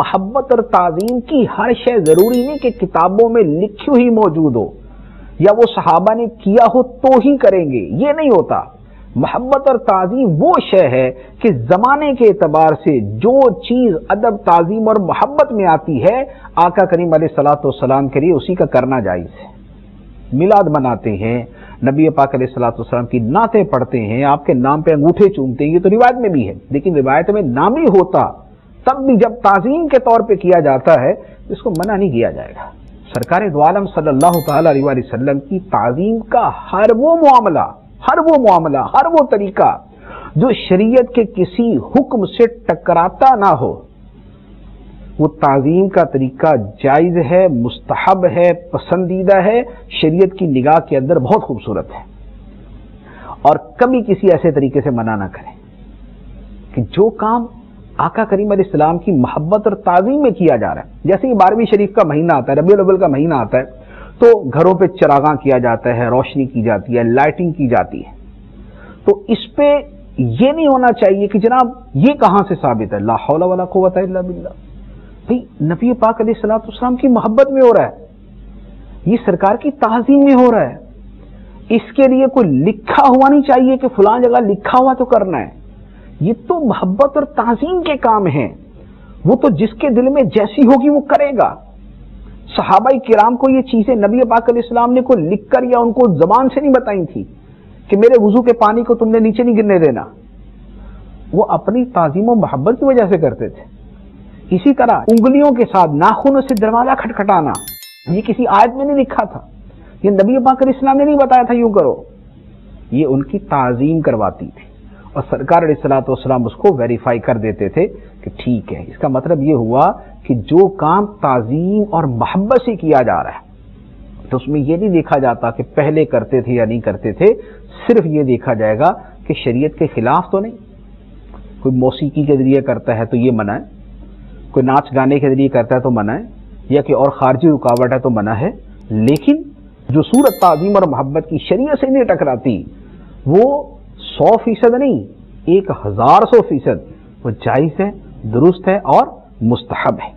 محبت اور تعظیم کی ہر شے ضروری نہیں کہ کتابوں میں لکھی ہوئی موجود ہو یا وہ صحابہ نے کیا ہو تو ہی کریں گے، یہ نہیں ہوتا۔ محبت اور تعظیم وہ شے ہے کہ زمانے کے اعتبار سے جو چیز ادب، تعظیم اور محبت میں آتی ہے، آقا کریم علیہ الصلوۃ والسلام کے لیے اسی کا کرنا جائز ہے۔ میلاد مناتے ہیں، نبی پاک علیہ الصلوۃ والسلام کی نعتیں پڑھتے ہیں، آپ کے نام پہ انگوٹھے چومتے ہیں، یہ تو روایت میں بھی ہے، لیکن روایت میں نام ہی ہوتا تب بھی جب تعظیم کے طور پہ کیا جاتا ہے اس کو منع نہیں کیا جائے گا۔ سرکار دو عالم صلی اللہ تعالی علیہ وسلم کی تعظیم کا ہر وہ معاملہ، ہر وہ طریقہ جو شریعت کے کسی حکم سے ٹکراتا نہ ہو، وہ تعظیم کا طریقہ جائز ہے، مستحب ہے، پسندیدہ ہے، شریعت کی نگاہ کے اندر بہت خوبصورت ہے۔ اور کبھی کسی ایسے طریقے سے منع نہ کریں کہ جو کام آقا کریم علیہ السلام کی محبت اور تعظیم میں کیا جا رہا ہے، جیسے کہ 12ویں شریف کا مہینہ آتا ہے، ربیع الاول کا مہینہ آتا ہے، تو گھروں پہ چراغاں کیا جاتا ہے، روشنی کی جاتی ہے، لائٹنگ کی جاتی ہے، تو اس پہ یہ نہیں ہونا چاہیے کہ جناب یہ کہاں سے ثابت ہے، لا حول ولا قوت الا باللہ۔ بھئی نبی پاک علیہ الصلوۃ والسلام کی محبت میں ہو رہا ہے، یہ سرکار کی تعظیم میں ہو رہا ہے، اس کے لیے کوئی لکھا ہوا نہیں چاہیے کہ فلاں جگہ لکھا ہوا تو کرنا ہے۔ یہ تو محبت اور تعظیم کے کام ہیں، وہ تو جس کے دل میں جیسی ہوگی وہ کرے گا۔ صحابہ کرام کو یہ چیزیں نبی پاک علیہ السلام نے کوئی لکھ کر یا ان کو زبان سے نہیں بتائی تھی کہ میرے وضو کے پانی کو تم نے نیچے نہیں گرنے دینا، وہ اپنی تعظیم و محبت کی وجہ سے کرتے تھے۔ اسی طرح انگلیوں کے ساتھ ناخنوں سے دروازہ کھٹکھٹانا، یہ کسی آیت میں نہیں لکھا تھا، یہ نبی پاک علیہ السلام نے نہیں بتایا تھا یوں کرو، یہ ان کی تعظیم کرواتی تھی، اور سرکار علیہ الصلوۃ والسلام اس کو ویریفائی کر دیتے تھے کہ ٹھیک ہے۔ اس کا مطلب یہ ہوا کہ جو کام تعظیم اور محبت سے کیا جا رہا ہے تو اس میں یہ نہیں دیکھا جاتا کہ پہلے کرتے تھے یا نہیں کرتے تھے، صرف یہ دیکھا جائے گا کہ شریعت کے خلاف تو نہیں۔ کوئی موسیقی کے ذریعے کرتا ہے تو یہ منع ہے، کوئی ناچ گانے کے ذریعے کرتا ہے تو منع ہے، یا کہ اور خارجی رکاوٹ ہے تو منع ہے، لیکن جو صورت تعظیم اور محبت کی شریعت سے نہیں ٹکراتی وہ 100% نہیں، 1000% وہ جائز ہے، درست ہے اور مستحب ہے۔